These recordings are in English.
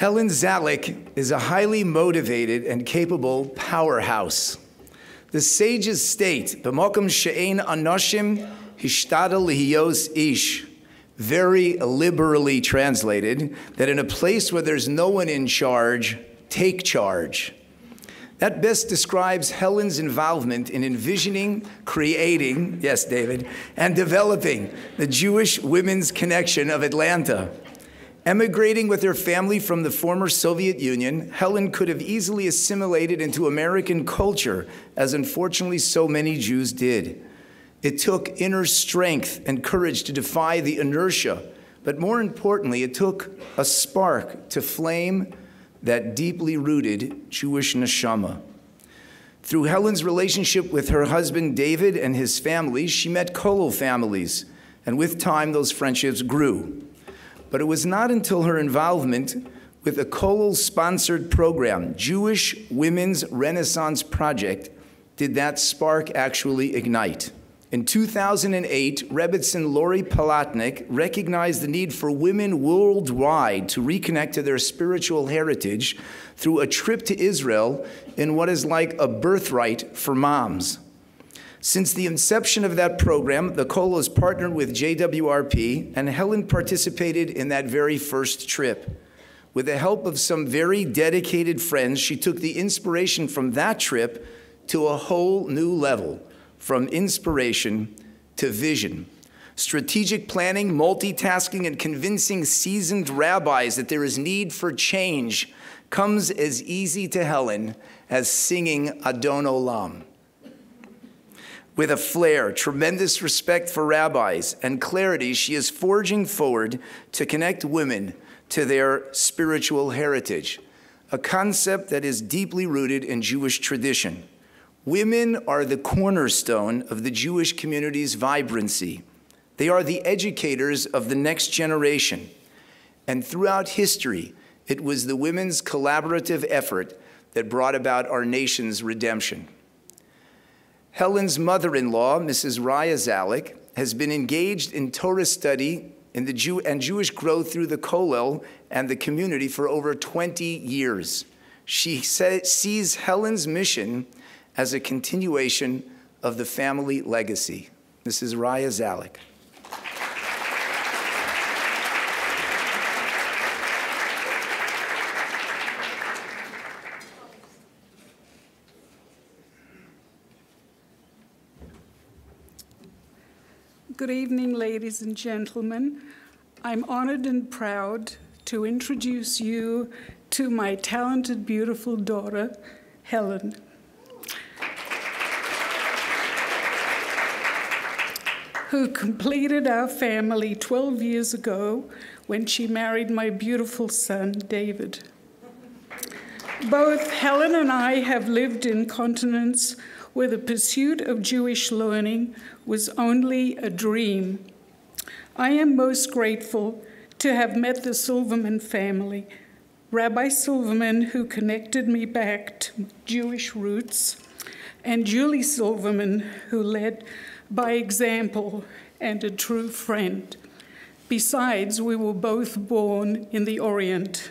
Helen Zalek is a highly motivated and capable powerhouse. The sages state, "B'mokum she'ein anoshim hishtadel lihiyos ish," very liberally translated, that in a place where there's no one in charge, take charge. That best describes Helen's involvement in envisioning, creating, yes, David, and developing the Jewish Women's Connection of Atlanta. Emigrating with her family from the former Soviet Union, Helen could have easily assimilated into American culture, as unfortunately so many Jews did. It took inner strength and courage to defy the inertia, but more importantly, it took a spark to flame that deeply rooted Jewish neshama. Through Helen's relationship with her husband David and his family, she met Kollel families, and with time those friendships grew. But it was not until her involvement with a Kollel-sponsored program, Jewish Women's Renaissance Project, did that spark actually ignite. In 2008, Rebbetzin Lori Palatnik recognized the need for women worldwide to reconnect to their spiritual heritage through a trip to Israel in what is like a birthright for moms. Since the inception of that program, the Kollels partnered with JWRP, and Helen participated in that very first trip. With the help of some very dedicated friends, she took the inspiration from that trip to a whole new level, from inspiration to vision. Strategic planning, multitasking, and convincing seasoned rabbis that there is need for change comes as easy to Helen as singing Adon Olam. With a flair, tremendous respect for rabbis, and clarity, she is forging forward to connect women to their spiritual heritage, a concept that is deeply rooted in Jewish tradition. Women are the cornerstone of the Jewish community's vibrancy. They are the educators of the next generation. And throughout history, it was the women's collaborative effort that brought about our nation's redemption. Helen's mother-in-law, Mrs. Raya Zalek, has been engaged in Torah study and Jewish growth through the Kollel and the community for over 20 years. She sees Helen's mission as a continuation of the family legacy. Mrs. Raya Zalek. Good evening, ladies and gentlemen. I'm honored and proud to introduce you to my talented, beautiful daughter, Helen. Who completed our family 12 years ago when she married my beautiful son, David. Both Helen and I have lived in continents where the pursuit of Jewish learning was only a dream. I am most grateful to have met the Silverman family, Rabbi Silverman, who connected me back to Jewish roots, and Julie Silverman, who led by example and a true friend. Besides, we were both born in the Orient.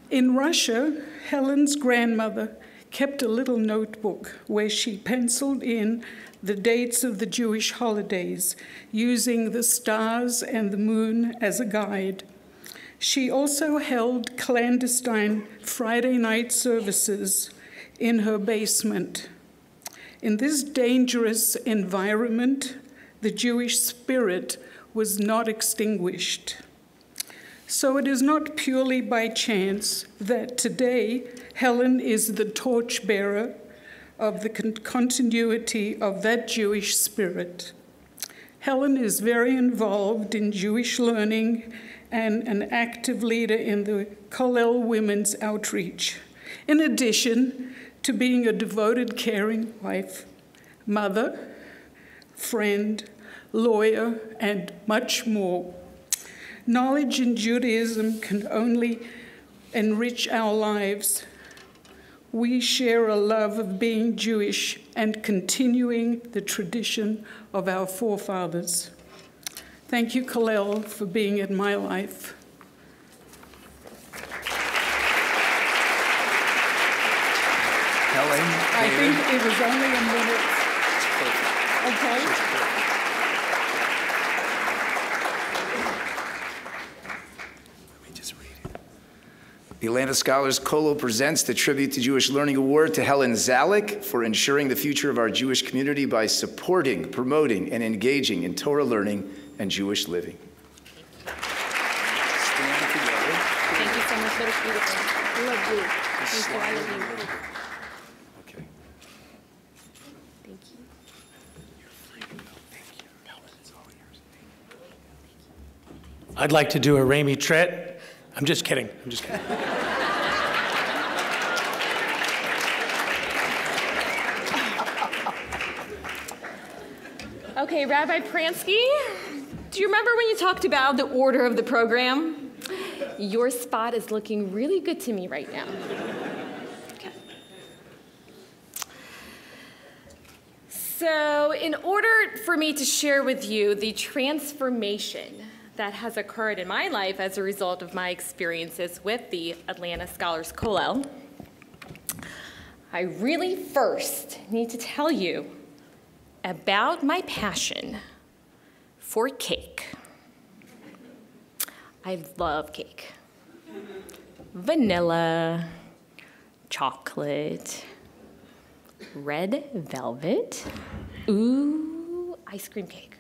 In Russia, Helen's grandmother kept a little notebook where she penciled in the dates of the Jewish holidays, using the stars and the moon as a guide. She also held clandestine Friday night services in her basement. In this dangerous environment, the Jewish spirit was not extinguished. So it is not purely by chance that today Helen is the torchbearer of the continuity of that Jewish spirit. Helen is very involved in Jewish learning and an active leader in the Kollel Women's Outreach, in addition to being a devoted, caring wife, mother, friend, lawyer, and much more. Knowledge in Judaism can only enrich our lives. We share a love of being Jewish and continuing the tradition of our forefathers. Thank you, Kollel, for being in my life. I think it was only a minute. Okay. The Atlanta Scholars Kollel presents the Tribute to Jewish Learning Award to Helen Zalek for ensuring the future of our Jewish community by supporting, promoting, and engaging in Torah learning and Jewish living. Stand together. Thank you so much. That was beautiful. I love you. Thank you. I love you. Okay. Thank you. I'd like to do a Ramey Tret. I'm just kidding. I'm just kidding. Okay, Rabbi Pransky, do you remember when you talked about the order of the program? Your spot is looking really good to me right now. Okay. So, in order for me to share with you the transformation that has occurred in my life as a result of my experiences with the Atlanta Scholars Kollel, I really first need to tell you about my passion for cake. I love cake. Vanilla, chocolate, red velvet, ooh, ice cream cake.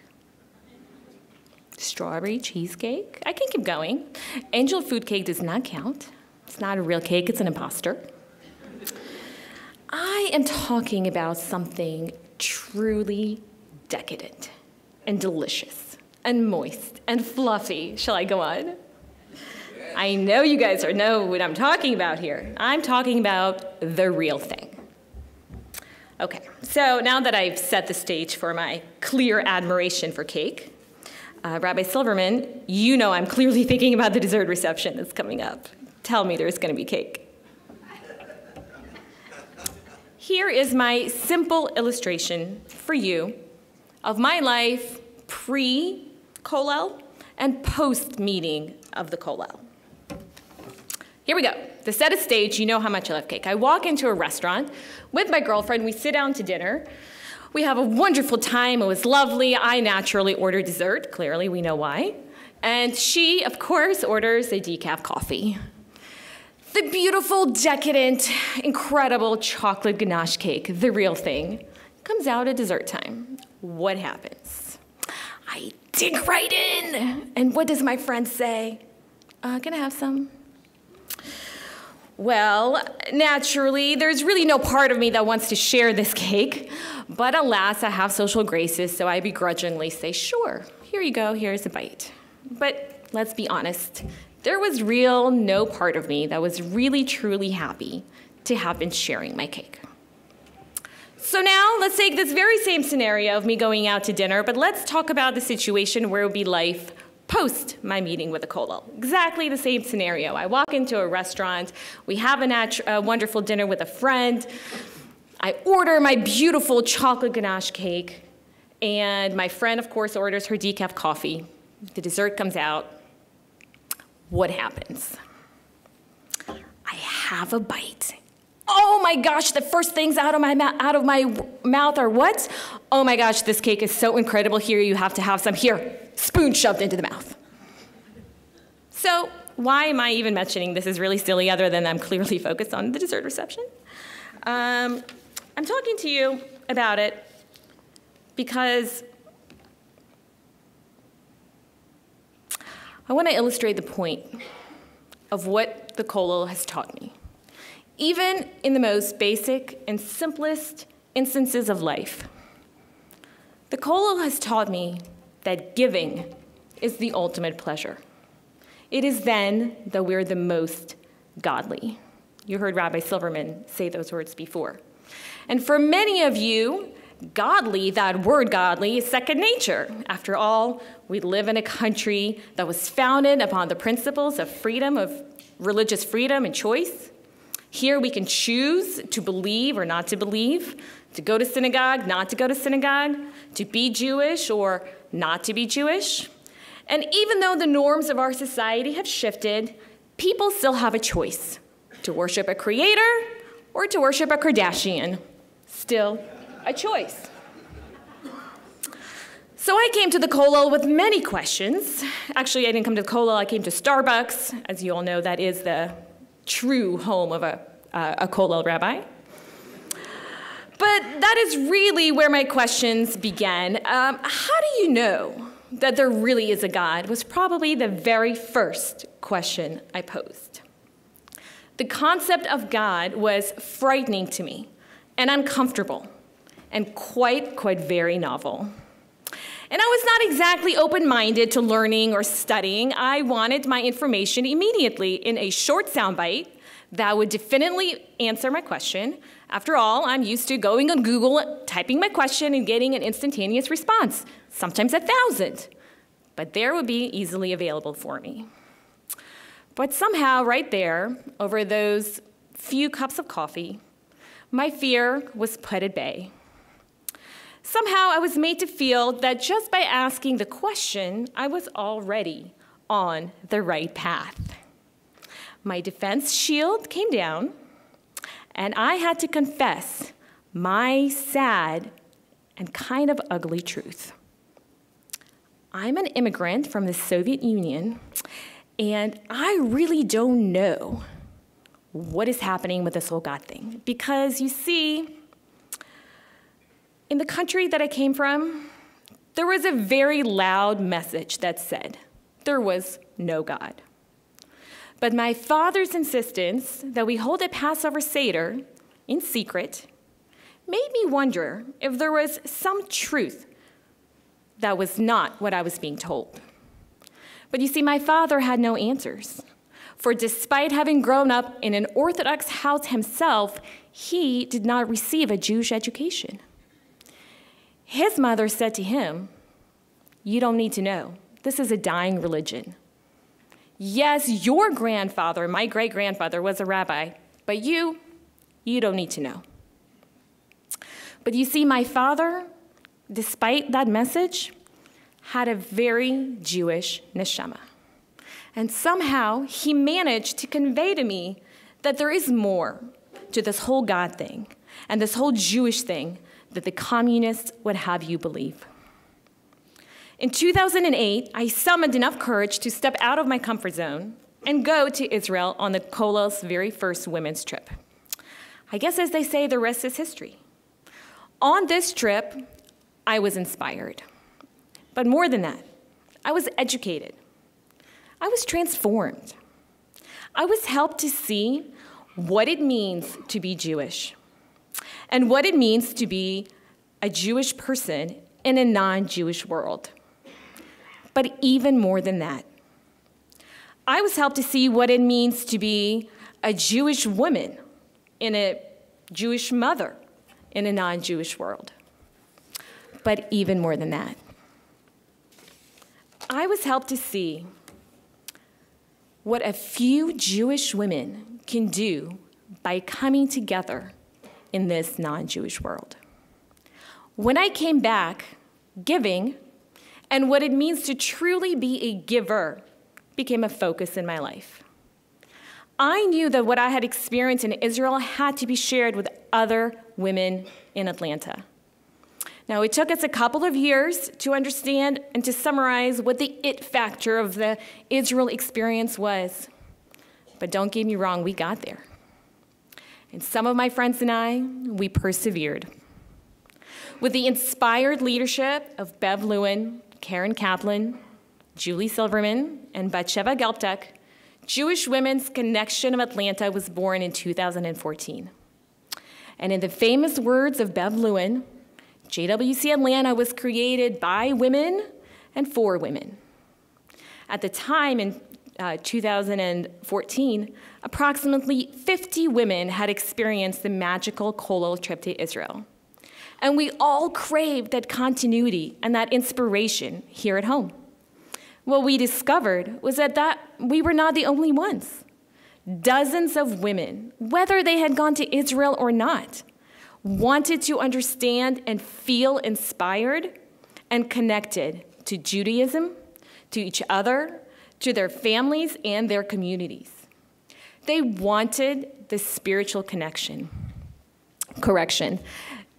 Strawberry cheesecake. I can keep going. Angel food cake does not count. It's not a real cake, it's an imposter. I am talking about something truly decadent and delicious and moist and fluffy. Shall I go on? I know you guys know what I'm talking about here. I'm talking about the real thing. Okay, so now that I've set the stage for my clear admiration for cake, Rabbi Silverman, you know I'm clearly thinking about the dessert reception that's coming up. Tell me there's going to be cake. Here is my simple illustration for you of my life pre-Kollel and post-meeting of the Kollel. Here we go. To set a stage, you know how much I love cake. I walk into a restaurant with my girlfriend. We sit down to dinner. We have a wonderful time. It was lovely. I naturally order dessert. Clearly, we know why. And she, of course, orders a decaf coffee. The beautiful, decadent, incredible chocolate ganache cake, the real thing, comes out at dessert time. What happens? I dig right in. And what does my friend say? Can I have some? Well, naturally, there's really no part of me that wants to share this cake. But alas, I have social graces, so I begrudgingly say, sure, here you go, here's a bite. But let's be honest, there was no part of me that was really, truly happy to have been sharing my cake. So now, let's take this very same scenario of me going out to dinner, but let's talk about the situation where it would be life post my meeting with the Kollel. Exactly the same scenario. I walk into a restaurant, we have a wonderful dinner with a friend, I order my beautiful chocolate ganache cake, and my friend, of course, orders her decaf coffee. The dessert comes out. What happens? I have a bite. Oh my gosh, the first things out of my mouth are what? Oh my gosh, this cake is so incredible. Here, you have to have some. Here, spoon shoved into the mouth. So why am I even mentioning this is really silly other than I'm clearly focused on the dessert reception? I'm talking to you about it because I want to illustrate the point of what the Kollel has taught me. Even in the most basic and simplest instances of life, the Kollel has taught me that giving is the ultimate pleasure. It is then that we're the most godly. You heard Rabbi Silverman say those words before. And for many of you, godly, that word godly, is second nature. After all, we live in a country that was founded upon the principles of freedom, of religious freedom and choice. Here we can choose to believe or not to believe, to go to synagogue, not to go to synagogue, to be Jewish or not to be Jewish. And even though the norms of our society have shifted, people still have a choice to worship a creator or to worship a Kardashian. still a choice. So I came to the kollel with many questions. Actually, I didn't come to the kollel, I came to Starbucks. As you all know, that is the true home of a kollel rabbi. But that is really where my questions began. How do you know that there really is a God was probably the very first question I posed. The concept of God was frightening to me and uncomfortable and quite very novel. And I was not exactly open-minded to learning or studying. I wanted my information immediately in a short soundbite that would definitely answer my question. After all, I'm used to going on Google, typing my question, and getting an instantaneous response, sometimes 1,000. But there would be easily available for me. But somehow, right there, over those few cups of coffee, my fear was put at bay. Somehow, I was made to feel that just by asking the question, I was already on the right path. My defense shield came down, and I had to confess my sad and kind of ugly truth. I'm an immigrant from the Soviet Union, and I really don't know what is happening with this whole God thing. Because you see, in the country that I came from, there was a very loud message that said there was no God. But my father's insistence that we hold a Passover Seder in secret made me wonder if there was some truth that was not what I was being told. But you see, my father had no answers. For despite having grown up in an Orthodox house himself, he did not receive a Jewish education. His mother said to him, "You don't need to know. This is a dying religion. Yes, your grandfather, my great-grandfather, was a rabbi, but you don't need to know." But you see, my father, despite that message, had a very Jewish neshama. And somehow he managed to convey to me that there is more to this whole God thing and this whole Jewish thing that the communists would have you believe. In 2008, I summoned enough courage to step out of my comfort zone and go to Israel on the kollel's very first women's trip. I guess, as they say, the rest is history. On this trip, I was inspired. But more than that, I was educated. I was transformed. I was helped to see what it means to be Jewish and what it means to be a Jewish person in a non-Jewish world. But even more than that, I was helped to see what it means to be a Jewish woman and a Jewish mother in a non-Jewish world. But even more than that, I was helped to see what a few Jewish women can do by coming together in this non-Jewish world. When I came back, giving and what it means to truly be a giver became a focus in my life. I knew that what I had experienced in Israel had to be shared with other women in Atlanta. Now, it took us a couple of years to understand and to summarize what the it factor of the Israel experience was. But don't get me wrong, we got there. And some of my friends and I, we persevered. With the inspired leadership of Bev Lewin, Karen Kaplan, Julie Silverman, and Batsheva Gelptuk, Jewish Women's Connection of Atlanta was born in 2014. And in the famous words of Bev Lewin, JWC Atlanta was created by women and for women. At the time, in 2014, approximately 50 women had experienced the magical kollel trip to Israel. And we all craved that continuity and that inspiration here at home. What we discovered was that we were not the only ones. Dozens of women, whether they had gone to Israel or not, wanted to understand and feel inspired and connected to Judaism, to each other, to their families and their communities. They wanted the spiritual correction.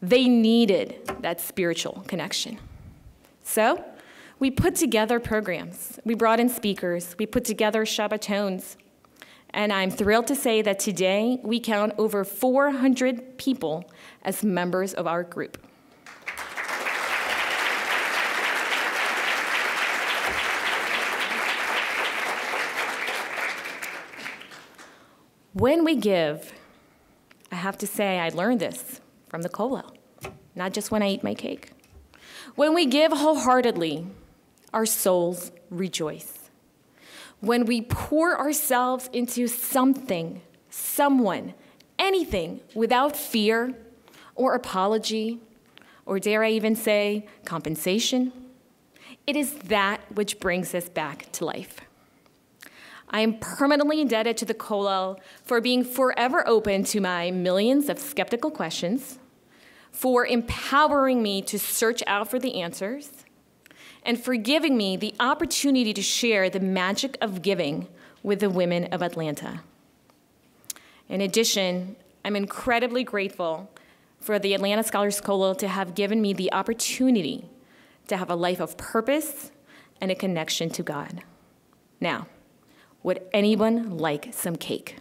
They needed that spiritual connection. So we put together programs. We brought in speakers. We put together Shabbatons. And I'm thrilled to say that today we count over 400 people as members of our group. When we give, I have to say I learned this from the kollel, not just when I eat my cake. When we give wholeheartedly, our souls rejoice. When we pour ourselves into something, someone, anything without fear or apology, or dare I even say compensation, it is that which brings us back to life. I am permanently indebted to the kollel for being forever open to my millions of skeptical questions, for empowering me to search out for the answers, and for giving me the opportunity to share the magic of giving with the women of Atlanta. In addition, I'm incredibly grateful for the Atlanta Scholars Kollel to have given me the opportunity to have a life of purpose and a connection to God. Now, would anyone like some cake?